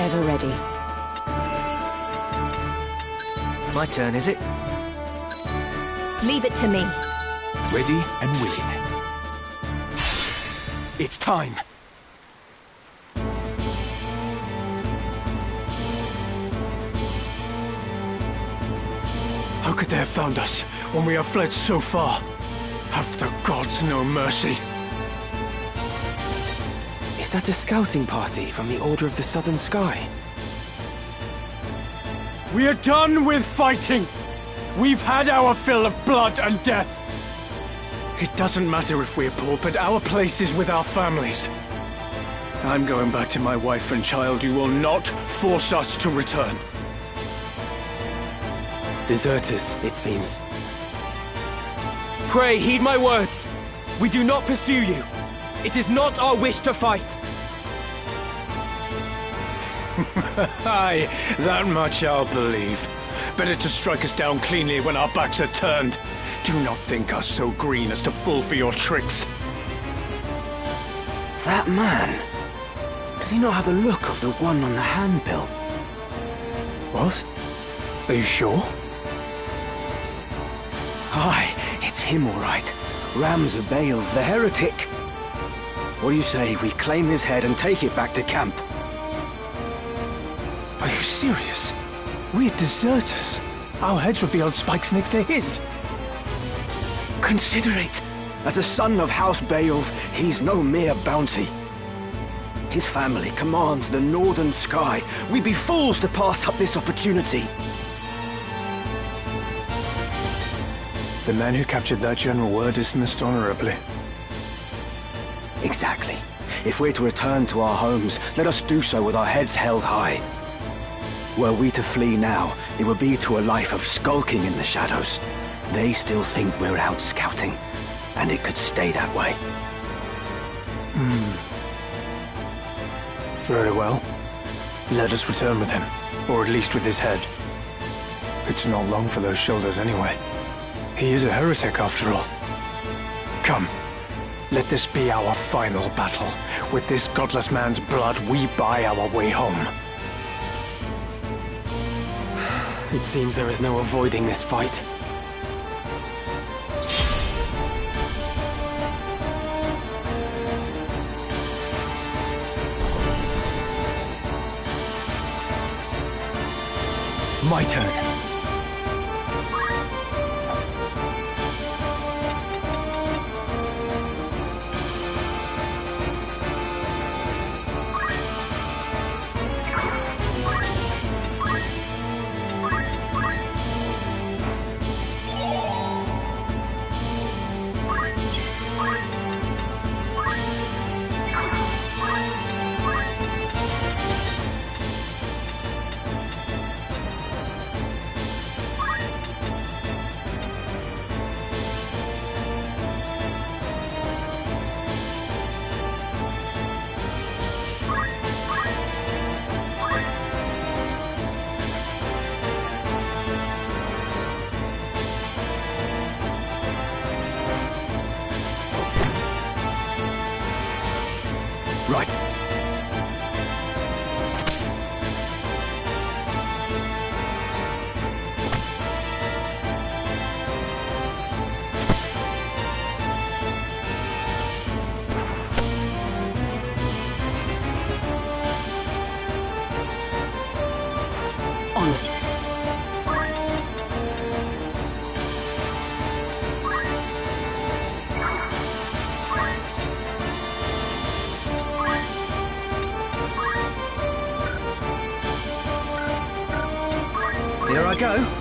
Ever ready. My turn, is it? Leave it to me. Ready and willing. It's time. How could they have found us when we have fled so far? Have the gods no mercy? Is that a scouting party from the Order of the Southern Sky? We are done with fighting! We've had our fill of blood and death! It doesn't matter if we're poor, but our place is with our families. I'm going back to my wife and child. You will not force us to return. Deserters, it seems. Pray, heed my words. We do not pursue you. It is not our wish to fight. Aye, that much I'll believe. Better to strike us down cleanly when our backs are turned. Do not think us so green as to fall for your tricks. That man... Does he not have the look of the one on the handbill? What? Are you sure? Aye, it's him all right. Ramza-Baal, the heretic. What do you say we claim his head and take it back to camp? Are you serious? We're deserters. Our heads would be on spikes next to his. Consider it. As a son of House Baal, he's no mere bounty. His family commands the northern sky. We'd be fools to pass up this opportunity. The man who captured that general were dismissed honorably. Exactly. If we're to return to our homes, let us do so with our heads held high. Were we to flee now, it would be to a life of skulking in the shadows. They still think we're out scouting, and it could stay that way. Very well. Let us return with him, or at least with his head. It's not long for those shoulders anyway. He is a heretic after all. Come, let this be our final battle. With this godless man's blood, we buy our way home. It seems there is no avoiding this fight. My turn. Right. Here I go.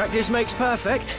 Practice makes perfect.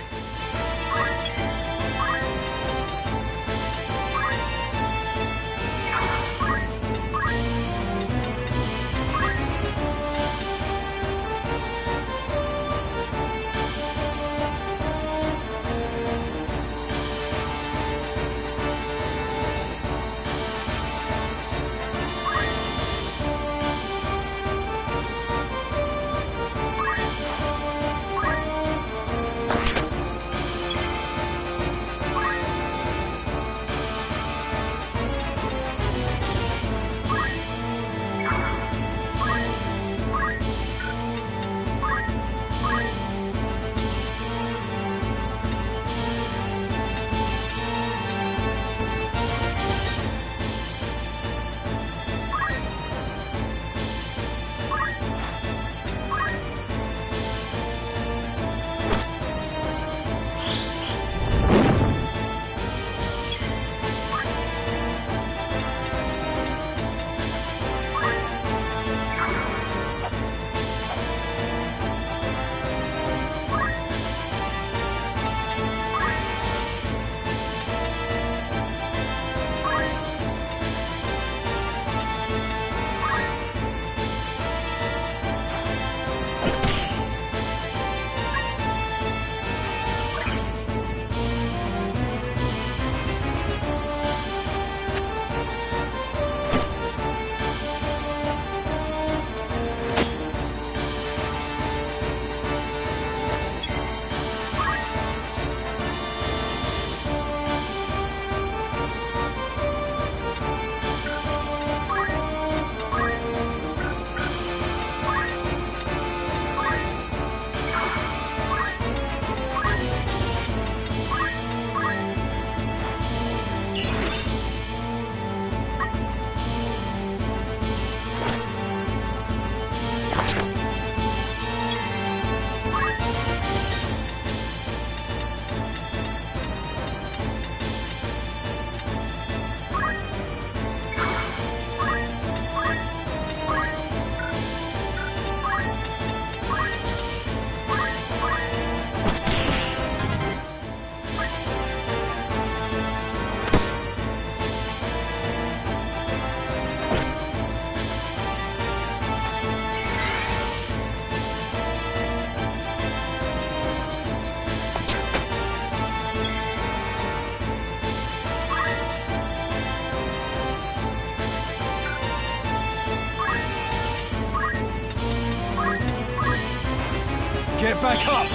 Get back up!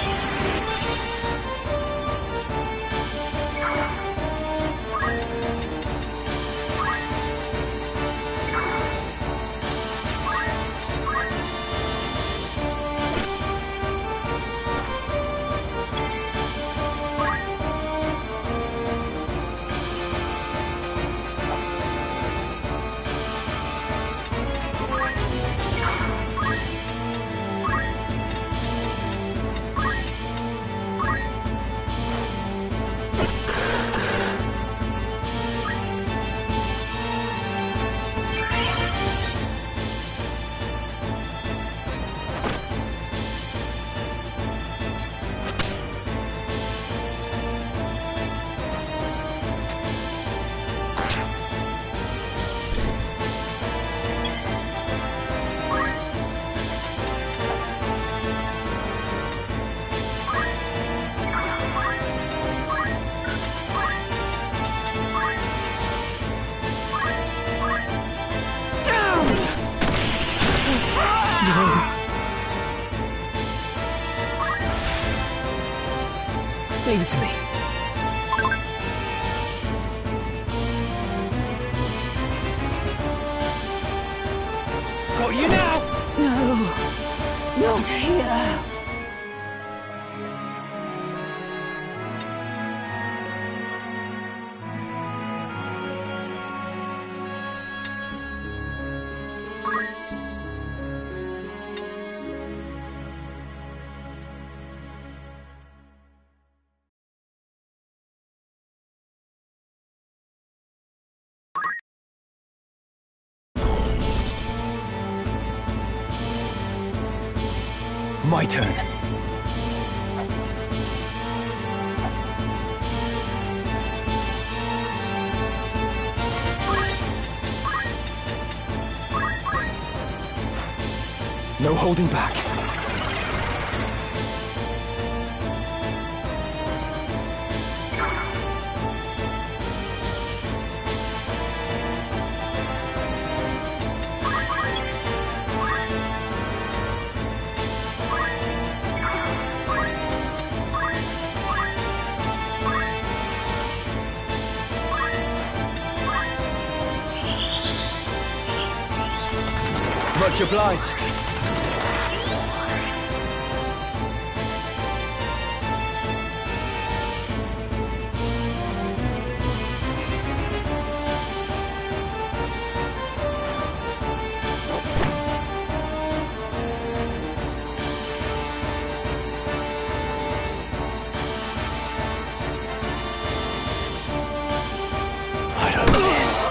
Leave it to me. Got you now! No, not here. My turn. No holding back. Much obliged. I don't miss.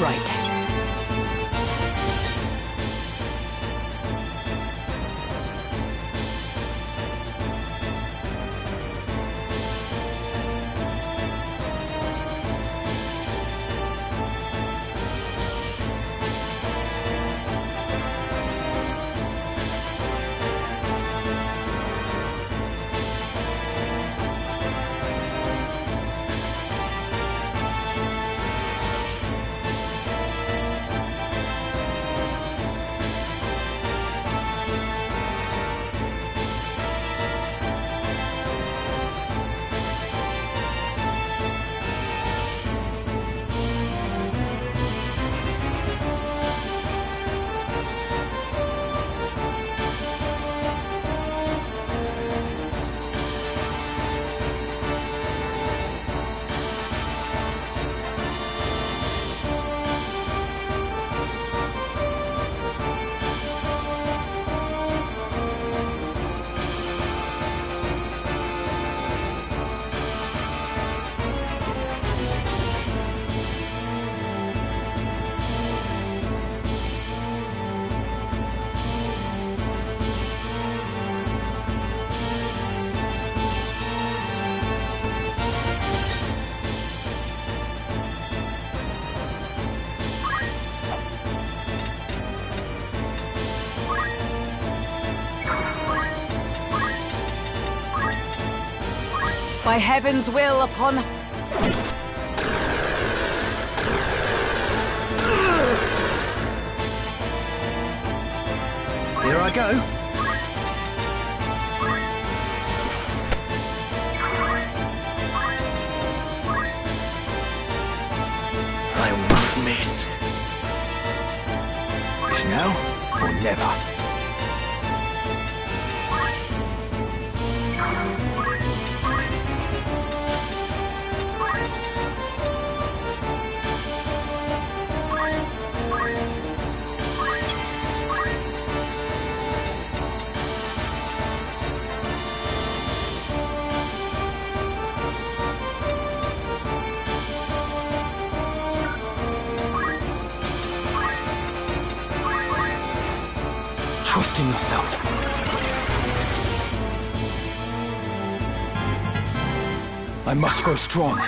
Right. By heaven's will upon... Here I go. I won't miss. It's now or never. Trust in yourself. I must grow strong.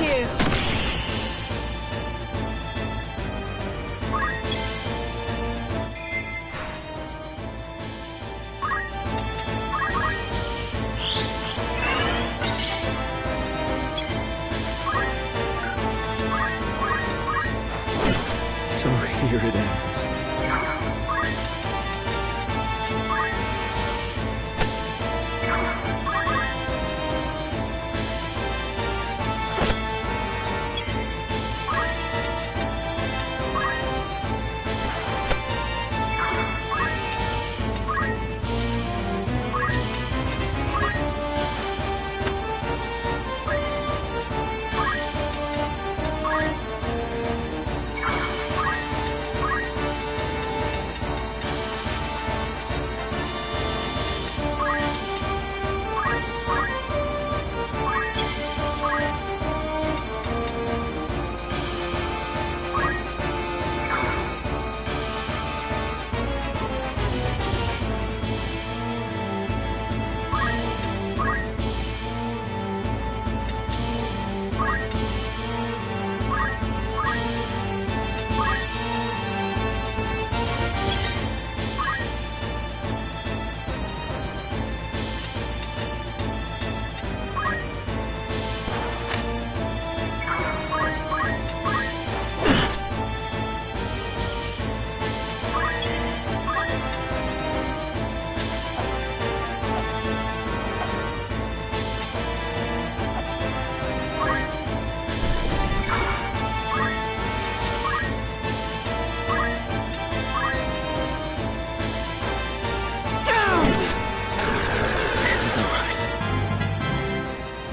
you! So here it ends.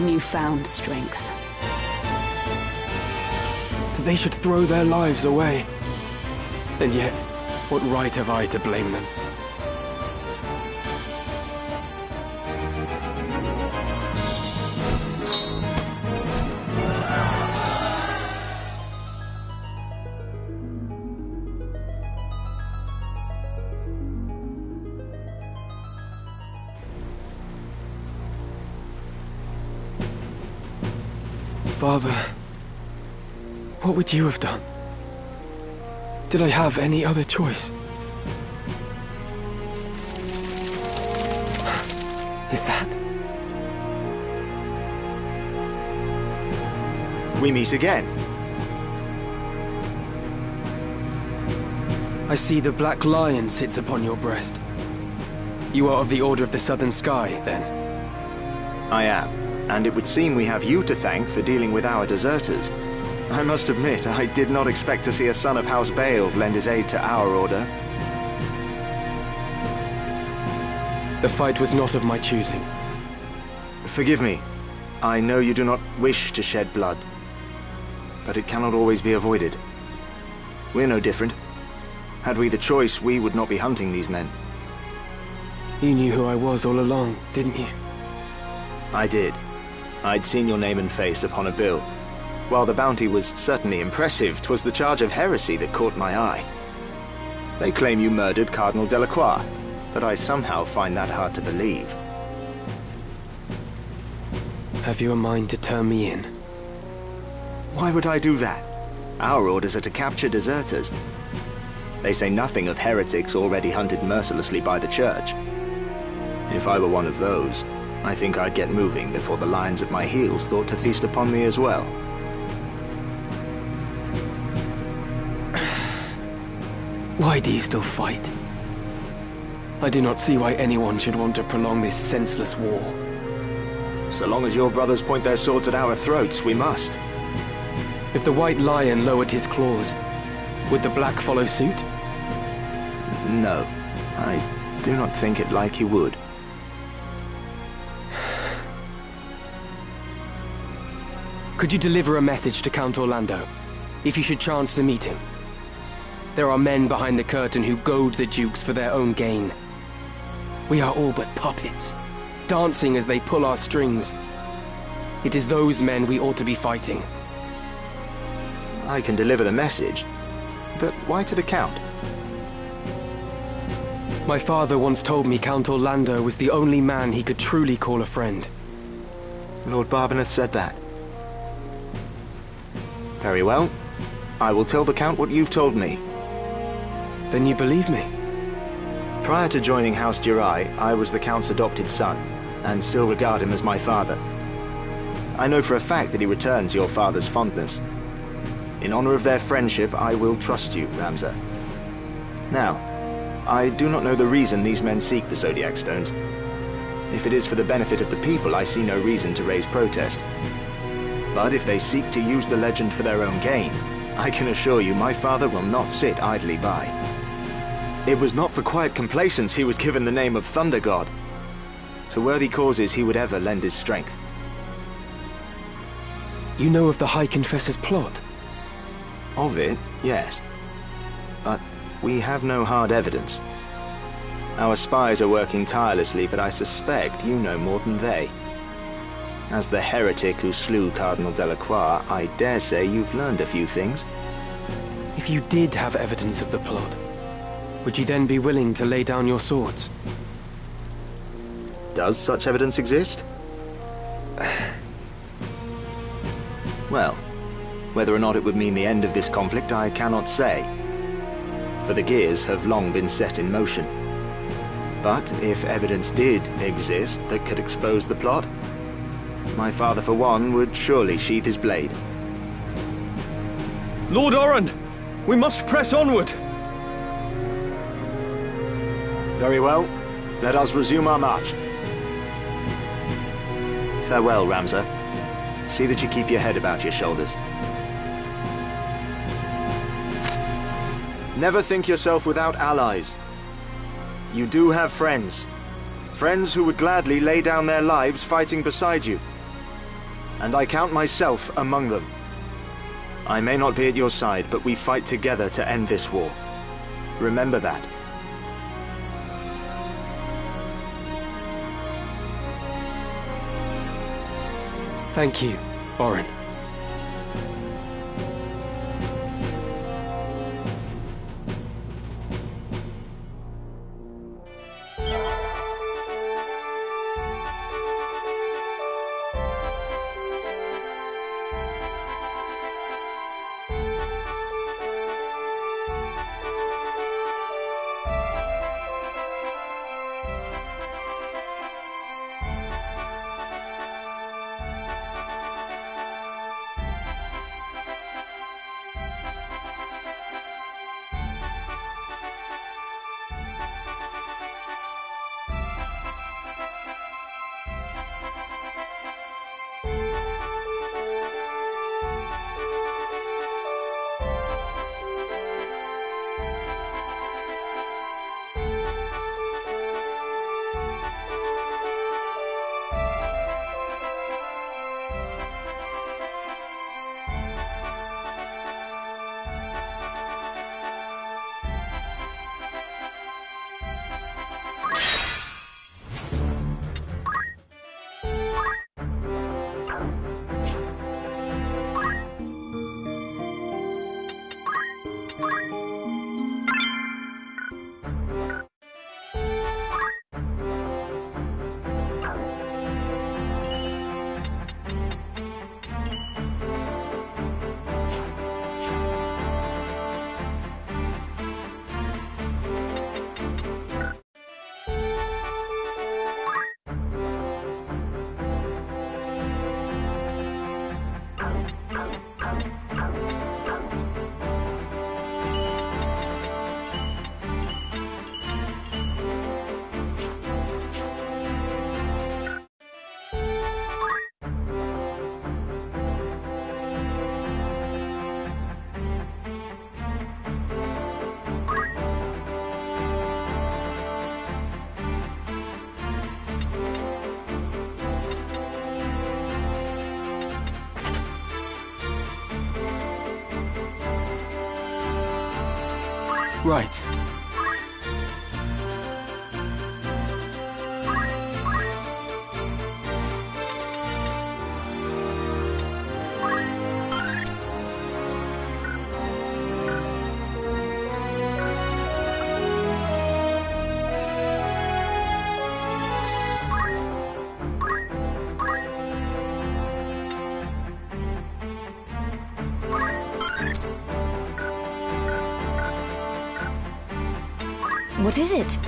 Newfound strength. That they should throw their lives away. And yet, what right have I to blame them? Father, what would you have done? Did I have any other choice? Is that? We meet again. I see the Black Lion sits upon your breast. You are of the Order of the Southern Sky, then? I am, and it would seem we have you to thank for dealing with our deserters. I must admit, I did not expect to see a son of House Beowulf lend his aid to our order. The fight was not of my choosing. Forgive me. I know you do not wish to shed blood, but it cannot always be avoided. We're no different. Had we the choice, we would not be hunting these men. You knew who I was all along, didn't you? I did. I'd seen your name and face upon a bill. While the bounty was certainly impressive, 'twas the charge of heresy that caught my eye. They claim you murdered Cardinal Delacroix, but I somehow find that hard to believe. Have you a mind to turn me in? Why would I do that? Our orders are to capture deserters. They say nothing of heretics already hunted mercilessly by the Church. If I were one of those, I think I'd get moving before the lions at my heels thought to feast upon me as well. Why do you still fight? I do not see why anyone should want to prolong this senseless war. So long as your brothers point their swords at our throats, we must. If the White Lion lowered his claws, would the Black follow suit? No, I do not think it like he would. Could you deliver a message to Count Orlando, if you should chance to meet him? There are men behind the curtain who goad the dukes for their own gain. We are all but puppets, dancing as they pull our strings. It is those men we ought to be fighting. I can deliver the message, but why to the Count? My father once told me Count Orlando was the only man he could truly call a friend. Lord Barbeneth said that. Very well. I will tell the Count what you've told me. Then you believe me? Prior to joining House Jirai, I was the Count's adopted son, and still regard him as my father. I know for a fact that he returns your father's fondness. In honor of their friendship, I will trust you, Ramza. Now, I do not know the reason these men seek the Zodiac Stones. If it is for the benefit of the people, I see no reason to raise protest. But if they seek to use the legend for their own gain, I can assure you my father will not sit idly by. It was not for quiet complacence he was given the name of Thunder God. To worthy causes he would ever lend his strength. You know of the High Confessor's plot? Of it, yes. But we have no hard evidence. Our spies are working tirelessly, but I suspect you know more than they. As the heretic who slew Cardinal Delacroix, I dare say you've learned a few things. If you did have evidence of the plot, would you then be willing to lay down your swords? Does such evidence exist? Well, whether or not it would mean the end of this conflict, I cannot say. For the gears have long been set in motion. But if evidence did exist that could expose the plot, my father, for one, would surely sheath his blade. Lord Oren! We must press onward! Very well. Let us resume our march. Farewell, Ramza. See that you keep your head about your shoulders. Never think yourself without allies. You do have friends. Friends who would gladly lay down their lives fighting beside you. And I count myself among them. I may not be at your side, but we fight together to end this war. Remember that. Thank you, Oren. Right. What is it?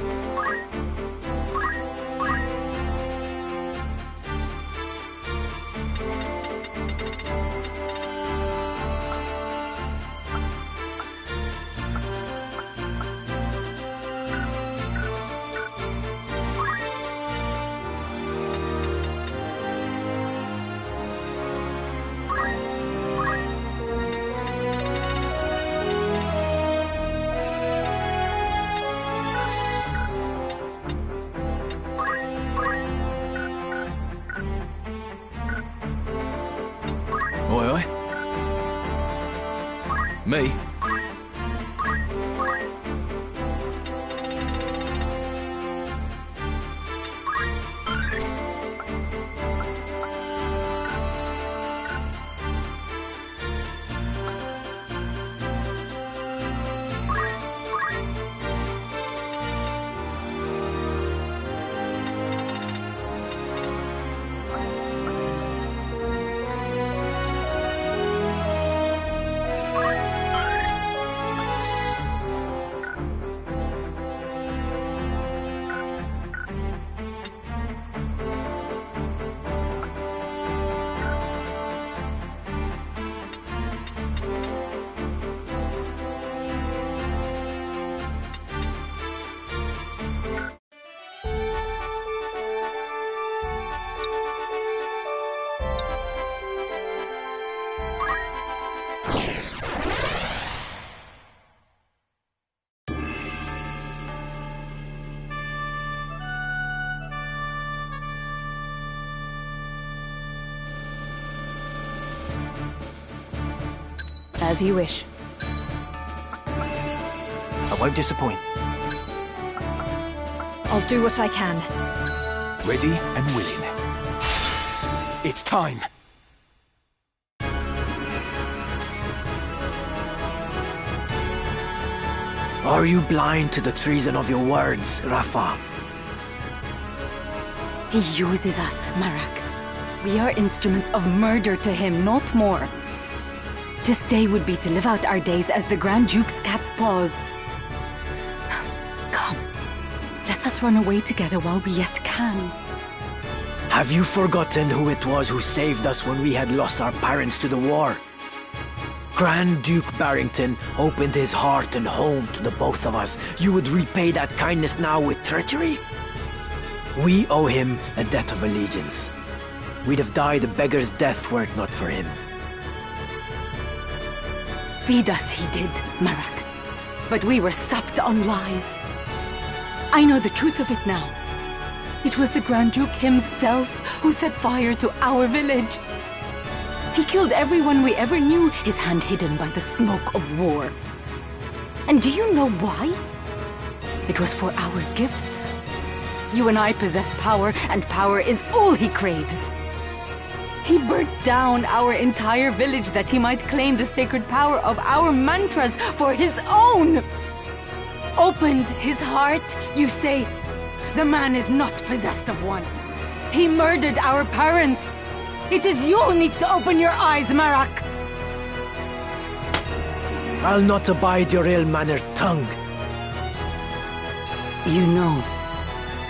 Oi, oi. Me? As you wish. I won't disappoint. I'll do what I can. Ready and willing. It's time. Are you blind to the treason of your words, Rafa? He uses us, Marak. We are instruments of murder to him, not more. To stay would be to live out our days as the Grand Duke's cat's paws. Come, let us run away together while we yet can. Have you forgotten who it was who saved us when we had lost our parents to the war? Grand Duke Barrington opened his heart and home to the both of us. You would repay that kindness now with treachery? We owe him a debt of allegiance. We'd have died a beggar's death were it not for him. Feed us he did, Marak. But we were supped on lies. I know the truth of it now. It was the Grand Duke himself who set fire to our village. He killed everyone we ever knew, his hand hidden by the smoke of war. And do you know why? It was for our gifts. You and I possess power, and power is all he craves. He burnt down our entire village that he might claim the sacred power of our mantras for his own. Opened his heart, you say? The man is not possessed of one. He murdered our parents. It is you who needs to open your eyes, Marak. I'll not abide your ill-mannered tongue. You know,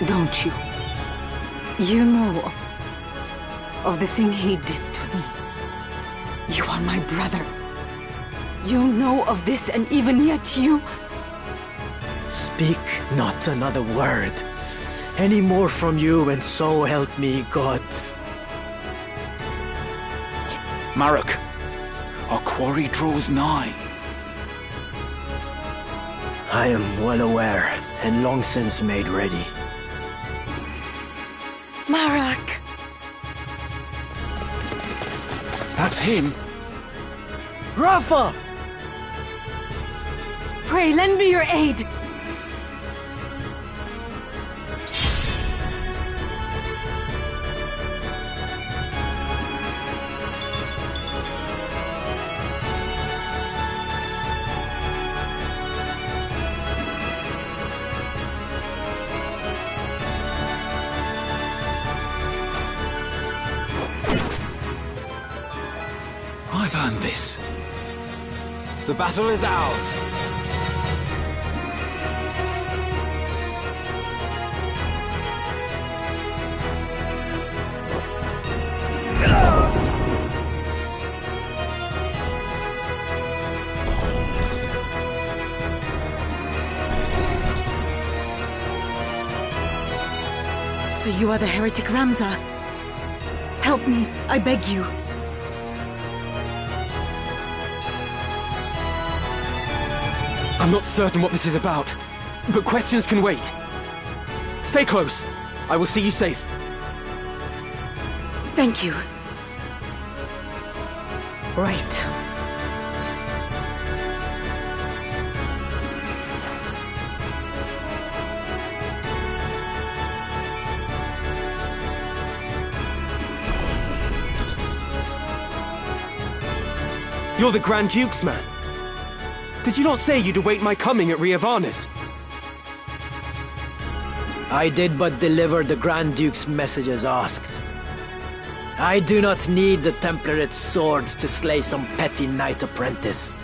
don't you? You know of the thing he did to me. You are my brother. You know of this, and even yet you... Speak not another word. Any more from you, and so help me God. Marak, our quarry draws nigh. I am well aware, and long since made ready. Marak! That's him. Rafa! Pray, lend me your aid! I've earned this. The battle is ours. you are the heretic Ramza. Help me, I beg you. I'm not certain what this is about, but questions can wait. Stay close. I will see you safe. Thank you. Right. You're the Grand Duke's man. Did you not say you'd await my coming at Riavanis? I did but deliver the Grand Duke's message as asked. I do not need the Templarate's swords to slay some petty knight apprentice.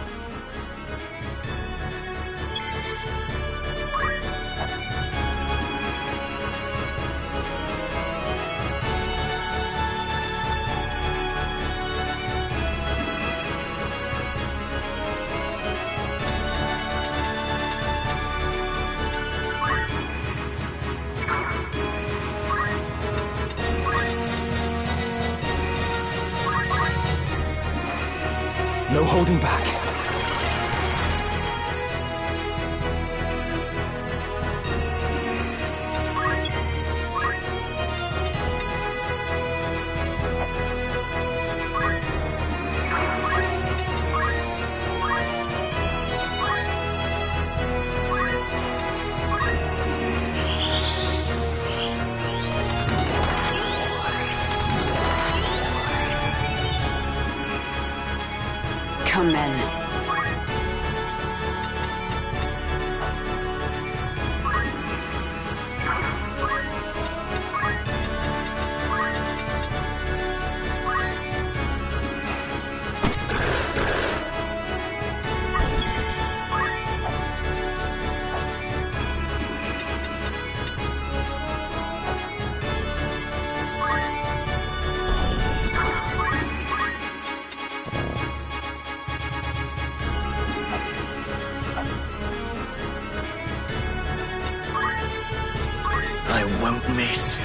No holding back. Come then. I won't miss.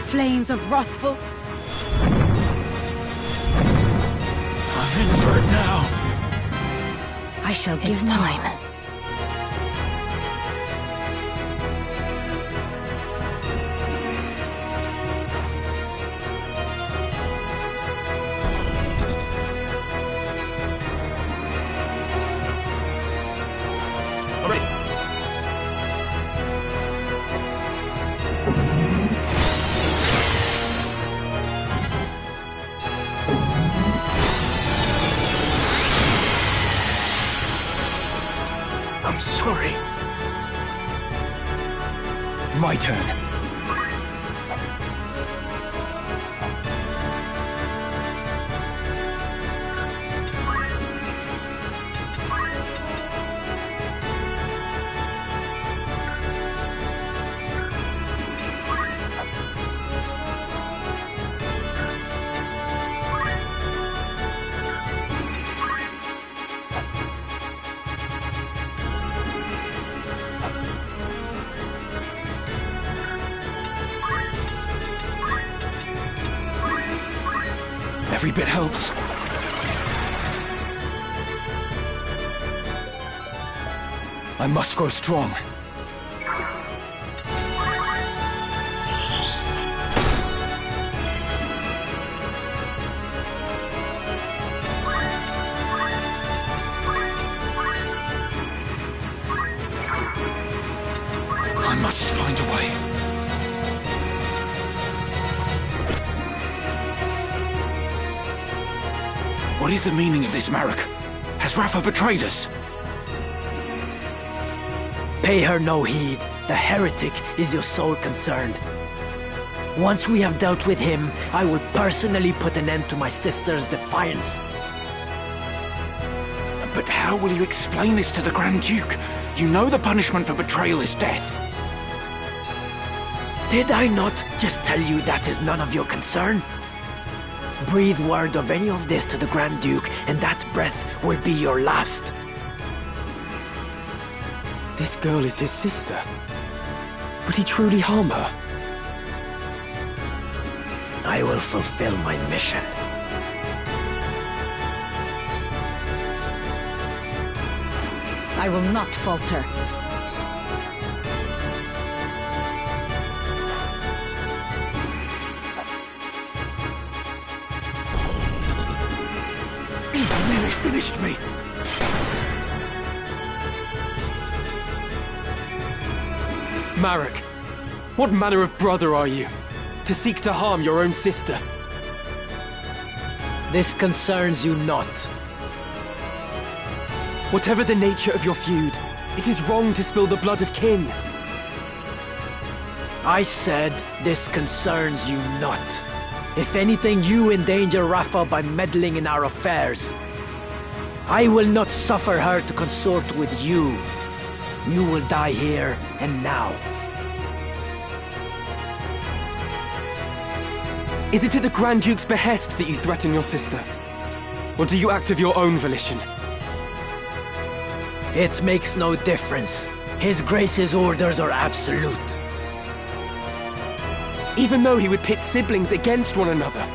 Flames of wrathful. I'm in for it now. I shall give time. I'm sorry. My turn. Every bit helps. I must grow strong. I must find a way. What is the meaning of this, Marek? Has Rafa betrayed us? Pay her no heed. The heretic is your sole concern. Once we have dealt with him, I will personally put an end to my sister's defiance. But But how will you explain this to the Grand Duke? You know the punishment for betrayal is death. Did I not just tell you that is none of your concern? Breathe word of any of this to the Grand Duke, and that breath will be your last. This girl is his sister. Would he truly harm her? I will fulfill my mission. I will not falter. You nearly finished me. Marek, what manner of brother are you? To seek to harm your own sister? This concerns you not. Whatever the nature of your feud, it is wrong to spill the blood of kin. I said this concerns you not. If anything, you endanger Rafa by meddling in our affairs. I will not suffer her to consort with you. You will die here and now. Is it at the Grand Duke's behest that you threaten your sister? Or do you act of your own volition? It makes no difference. His Grace's orders are absolute. Even though he would pit siblings against one another?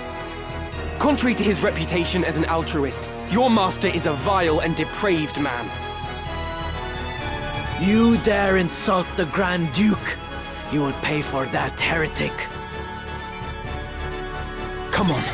Contrary to his reputation as an altruist, your master is a vile and depraved man. You dare insult the Grand Duke? You will pay for that, heretic. Come on.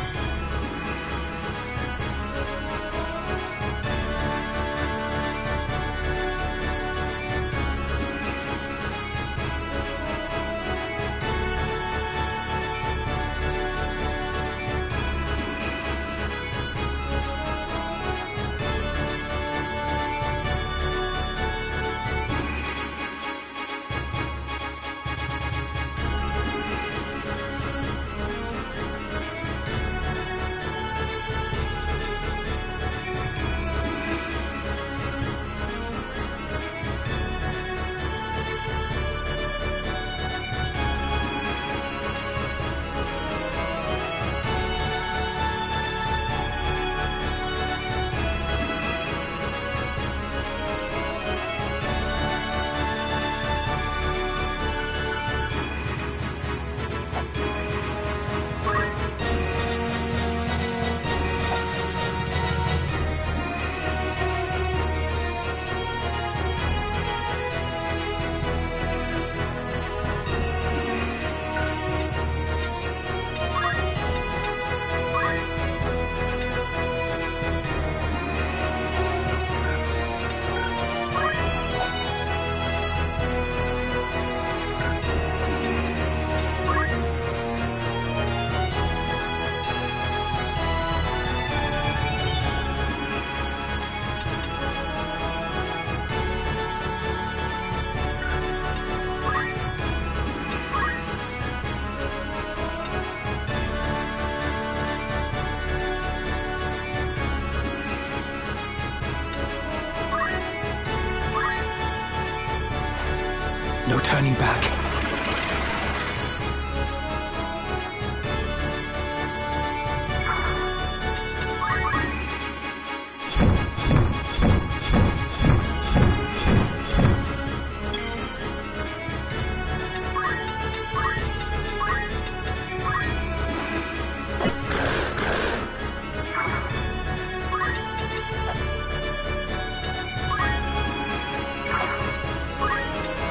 No turning back.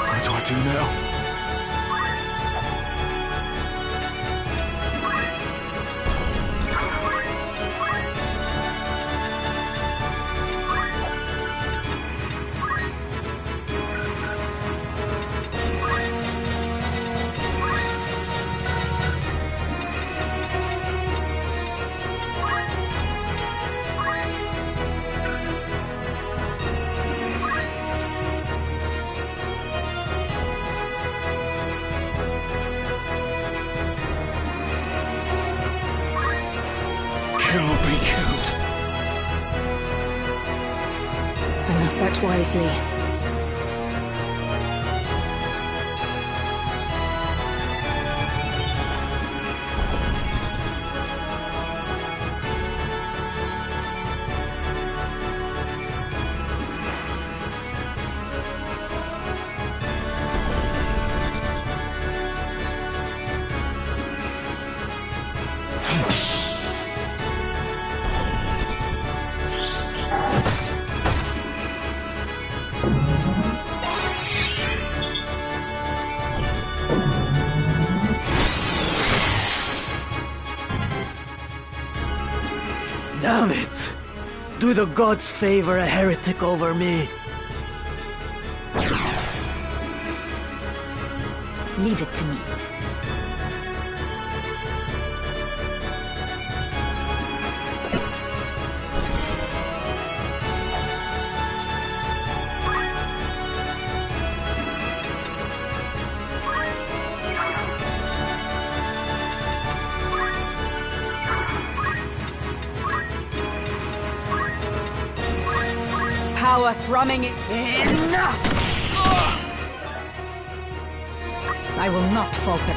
What do I do now? I must act wisely. Damn it! Do the gods favor a heretic over me? Leave it to me. Power thrumming it. Enough! I will not falter.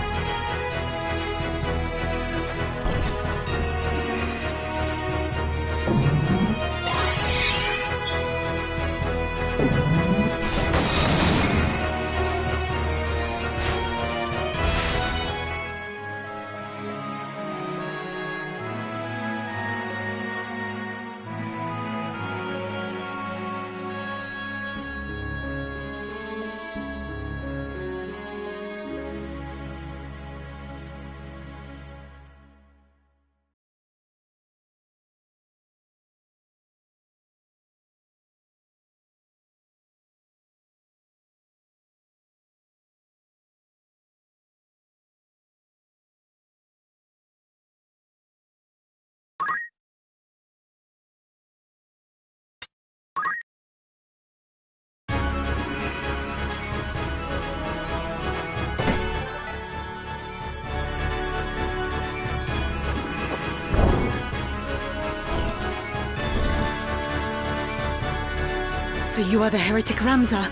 So you are the heretic Ramza.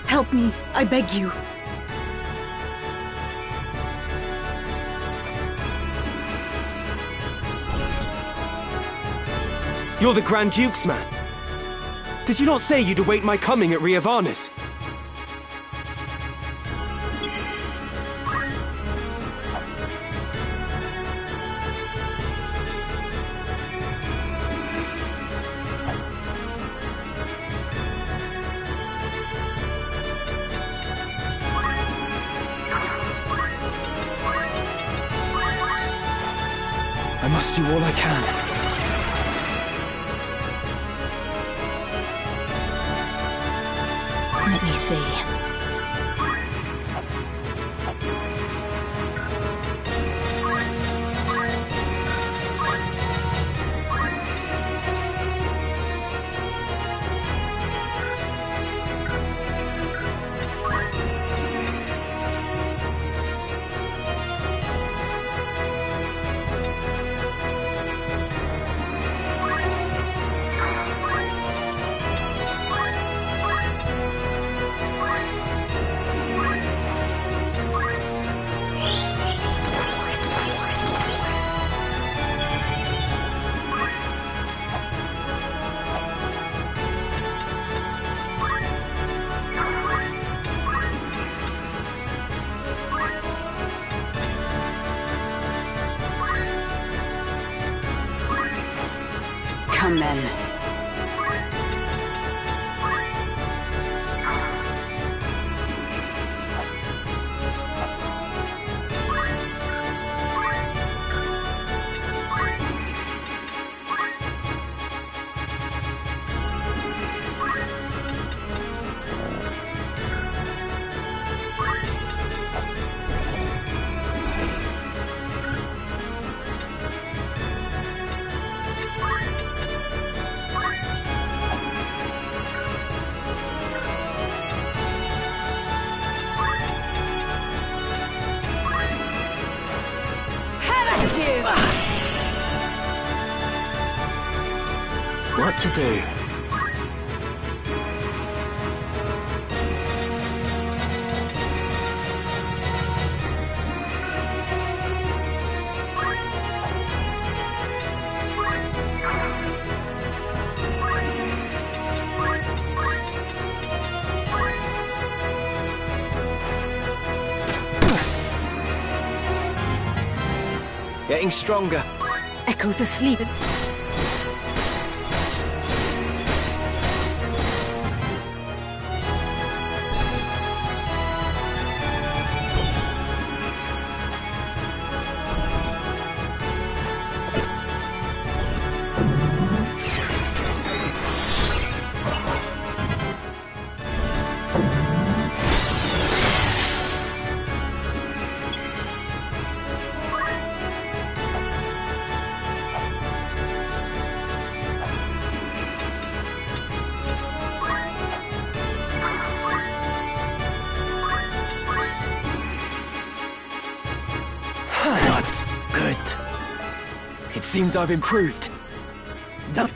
Help me, I beg you. You're the Grand Duke's man. Did you not say you'd await my coming at Riovanus? I must do all I can. Let me see. Come then. What to do? Getting stronger. Echo's asleep. Not good. It seems I've improved. No.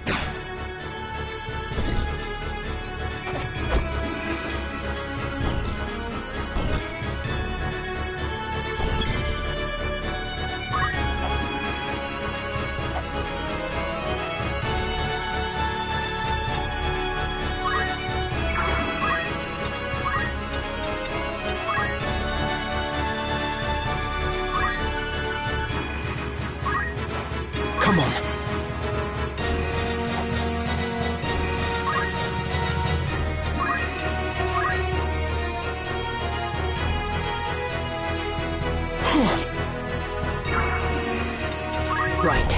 Come on. Right.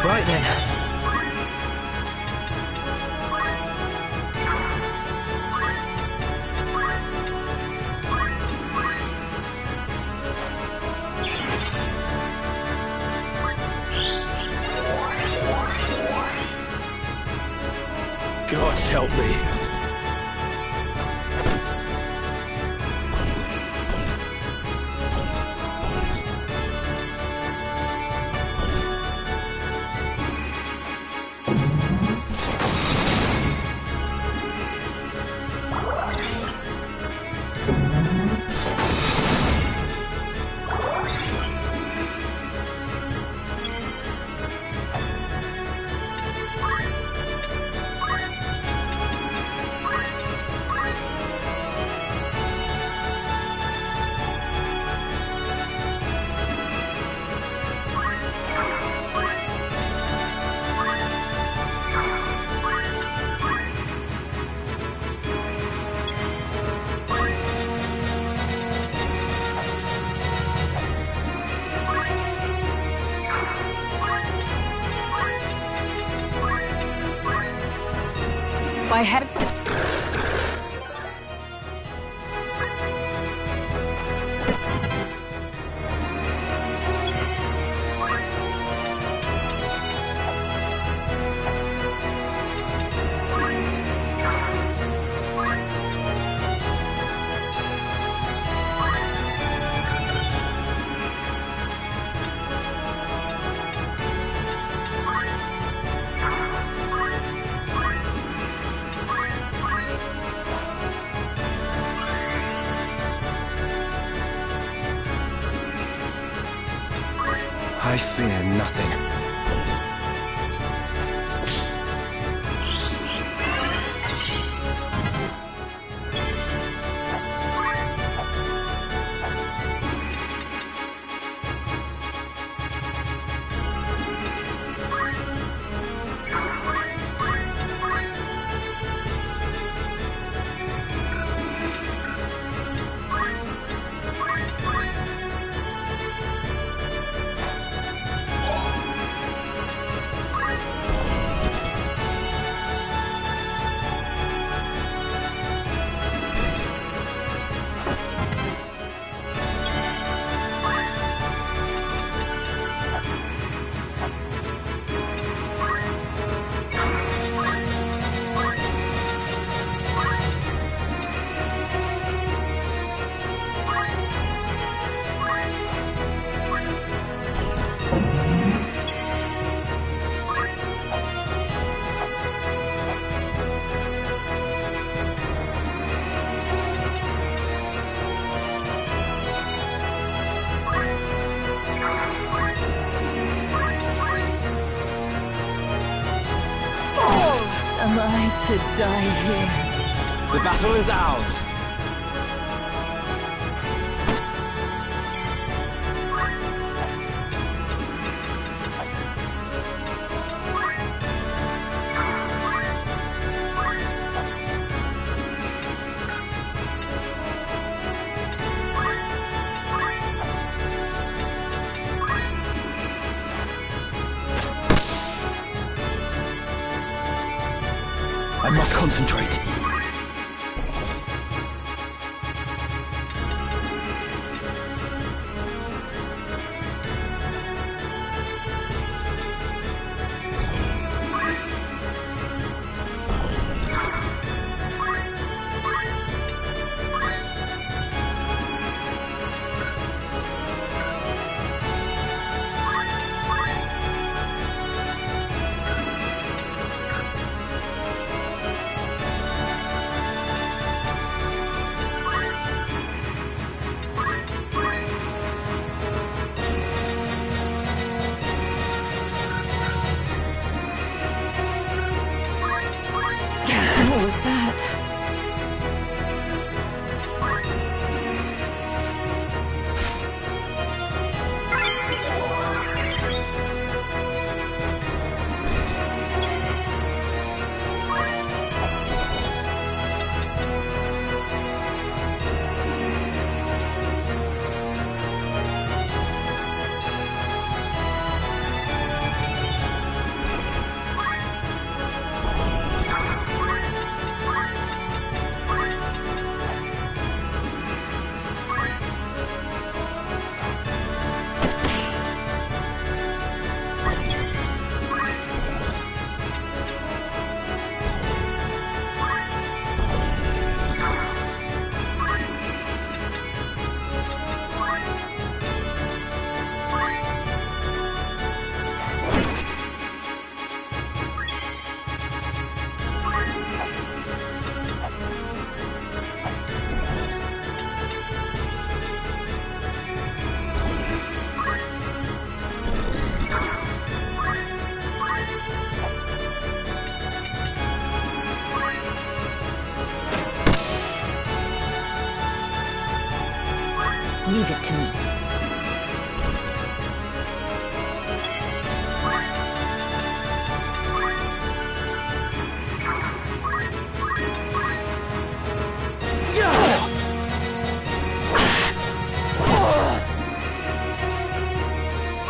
Right then. Gods help me. By head. I fear nothing. Am I to die here? The battle is ours. I must concentrate. What was that? Leave it to me.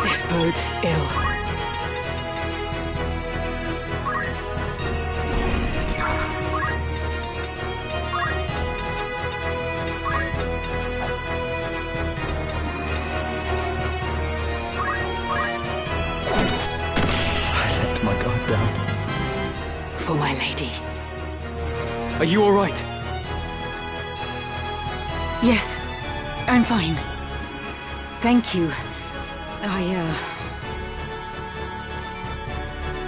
This bird's ill. For my lady. Are you all right? Yes, I'm fine. Thank you.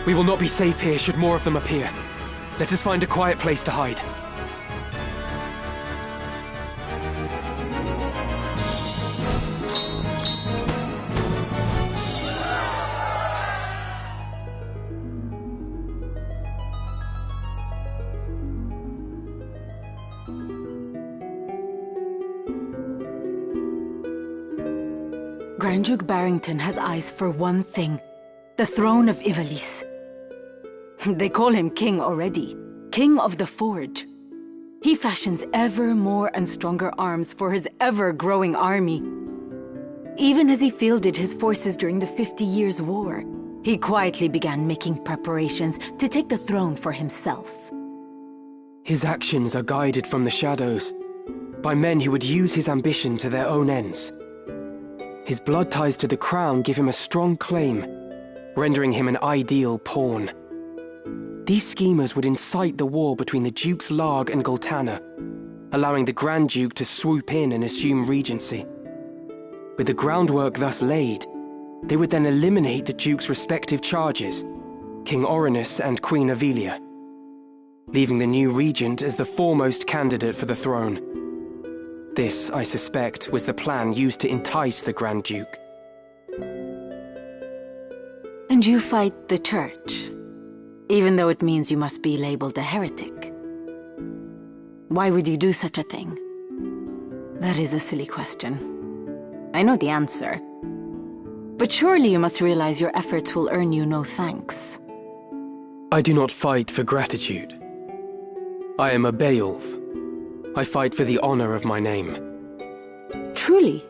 We will not be safe here should more of them appear. Let us find a quiet place to hide. Grand Duke Barrington has eyes for one thing. The throne of Ivalice. They call him king already. King of the Forge. He fashions ever more and stronger arms for his ever-growing army. Even as he fielded his forces during the 50 Years' War, he quietly began making preparations to take the throne for himself. His actions are guided from the shadows, by men who would use his ambition to their own ends. His blood ties to the crown give him a strong claim, rendering him an ideal pawn. These schemers would incite the war between the Dukes Larg and Goltana, allowing the Grand Duke to swoop in and assume regency. With the groundwork thus laid, they would then eliminate the Duke's respective charges, King Orinus and Queen Avelia, leaving the new regent as the foremost candidate for the throne. This, I suspect, was the plan used to entice the Grand Duke. And you fight the Church? Even though it means you must be labeled a heretic. Why would you do such a thing? That is a silly question. I know the answer. But surely you must realize your efforts will earn you no thanks. I do not fight for gratitude. I am a Beowulf. I fight for the honor of my name. Truly?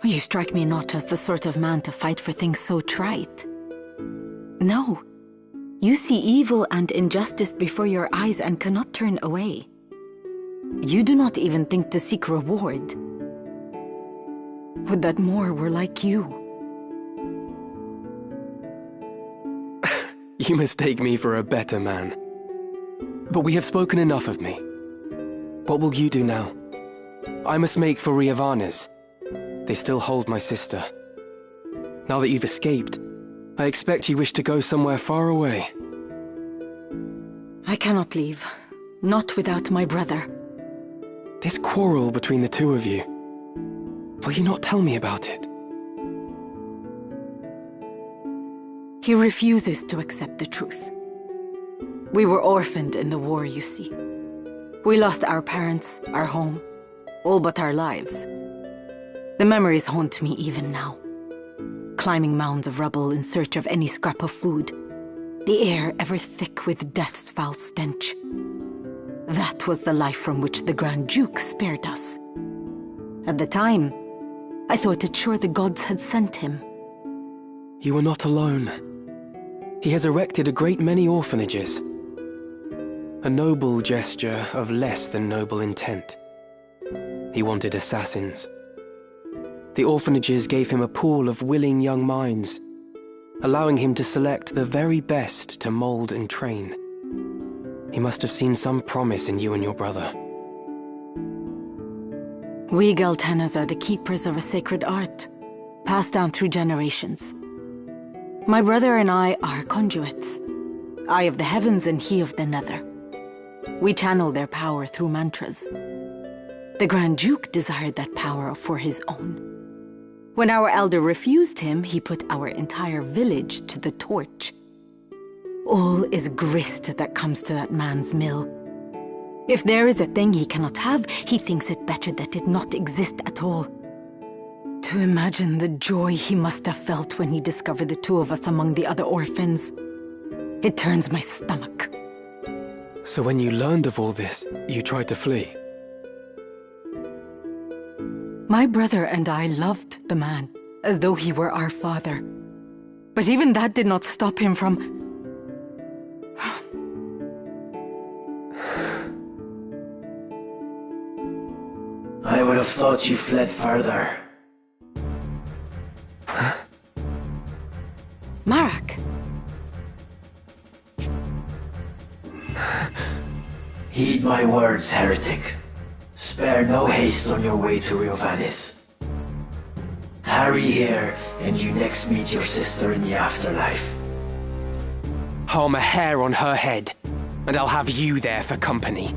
You strike me not as the sort of man to fight for things so trite. No. You see evil and injustice before your eyes and cannot turn away. You do not even think to seek reward. Would that more were like you. You mistake me for a better man. But we have spoken enough of me. What will you do now? I must make for Riovanes. They still hold my sister. Now that you've escaped, I expect you wish to go somewhere far away. I cannot leave. Not without my brother. This quarrel between the two of you. Will you not tell me about it? He refuses to accept the truth. We were orphaned in the war, you see. We lost our parents, our home, all but our lives. The memories haunt me even now. Climbing mounds of rubble in search of any scrap of food. The air ever thick with death's foul stench. That was the life from which the Grand Duke spared us. At the time, I thought it sure the gods had sent him. You are not alone. He has erected a great many orphanages. A noble gesture of less than noble intent. He wanted assassins. The orphanages gave him a pool of willing young minds, allowing him to select the very best to mold and train. He must have seen some promise in you and your brother. We Geltenas are the keepers of a sacred art, passed down through generations. My brother and I are conduits. I of the heavens and he of the nether. We channel their power through mantras. The Grand Duke desired that power for his own. When our elder refused him, he put our entire village to the torch. All is grist that comes to that man's mill. If there is a thing he cannot have, he thinks it better that it not exist at all. To imagine the joy he must have felt when he discovered the two of us among the other orphans. It turns my stomach. So when you learned of all this, you tried to flee? My brother and I loved the man, as though he were our father. But even that did not stop him from... I would have thought you fled further. Marak! Heed my words, heretic. Spare no haste on your way to Riovanes. Tarry here, and you next meet your sister in the afterlife. Harm a hair on her head, and I'll have you there for company.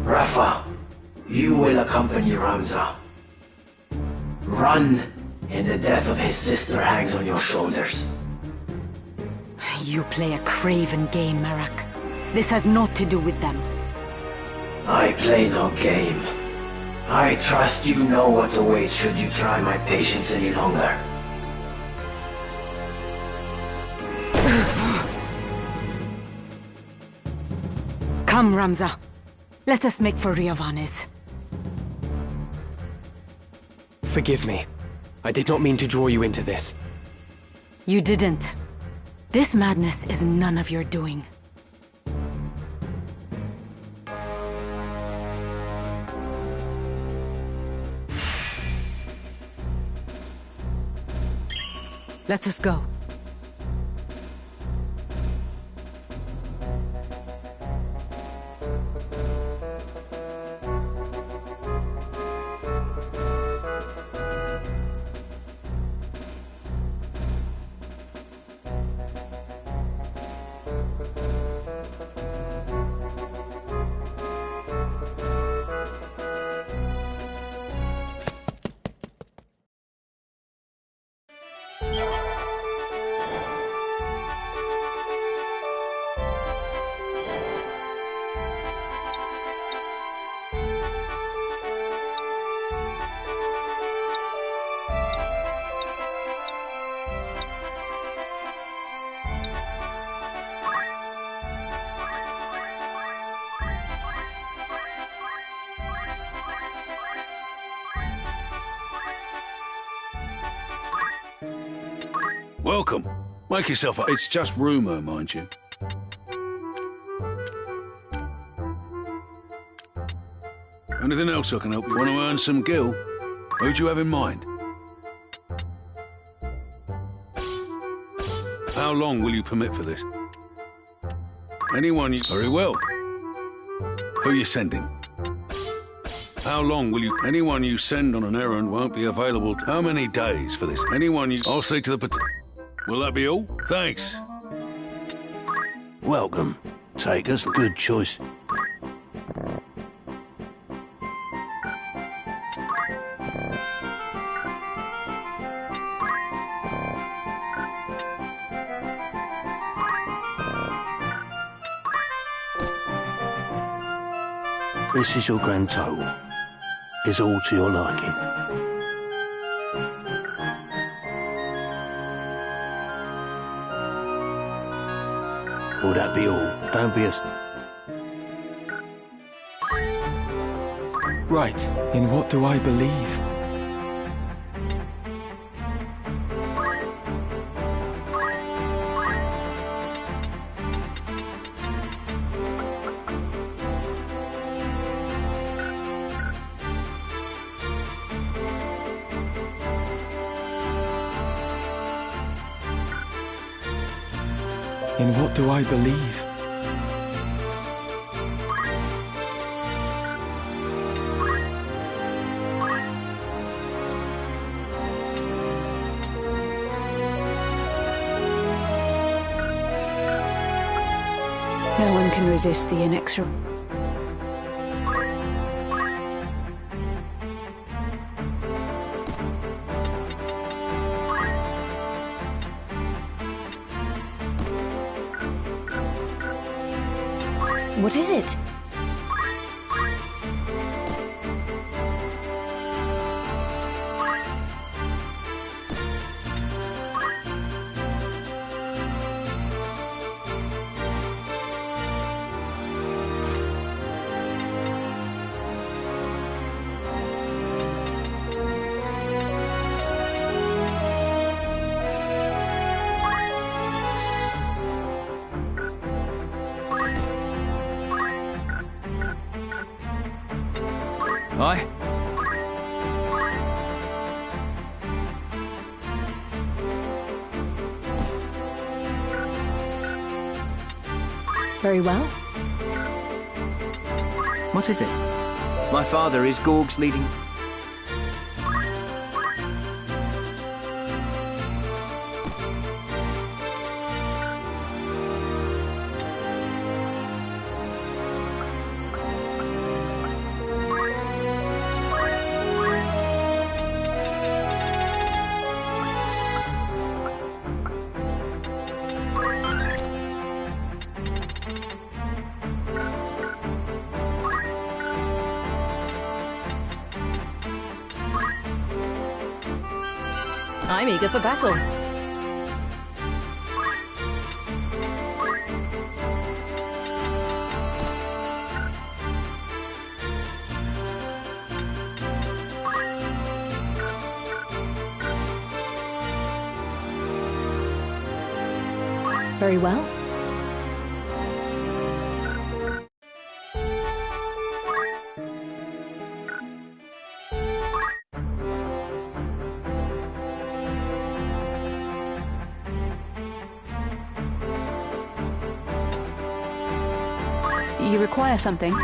Rafa, you will accompany Ramza. Run, and the death of his sister hangs on your shoulders. You play a craven game, Marak. This has naught to do with them. I play no game. I trust you know what awaits should you try my patience any longer. Come, Ramza. Let us make for Riovanes. Forgive me. I did not mean to draw you into this. You didn't. This madness is none of your doing. Let us go. Welcome. Make yourself up. It's just rumour, mind you. Anything else I can help you? Want to earn some gil? Who do you have in mind? How long will you permit for this? Anyone you... Very well. Who are you sending? How long will you... Anyone you send on an errand won't be available... How many days for this? Anyone you... I'll see to the... Will that be all? Thanks. Welcome. Take us. Good choice. This is your grand total. It's all to your liking. Will that be all? Don't be Right. In what do I believe? In what do I believe? No one can resist the inexorable. What is it? Aye? Very well. What is it? My father is Gorg's leading... I'm eager for battle. Very well. You require something?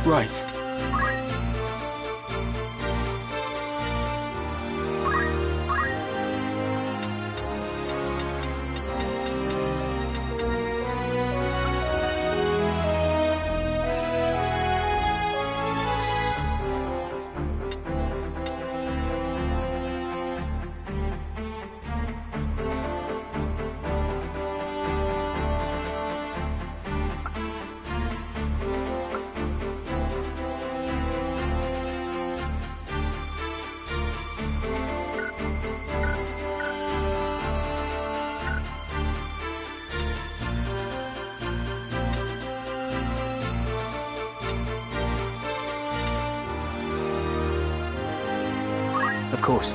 Right. Of course.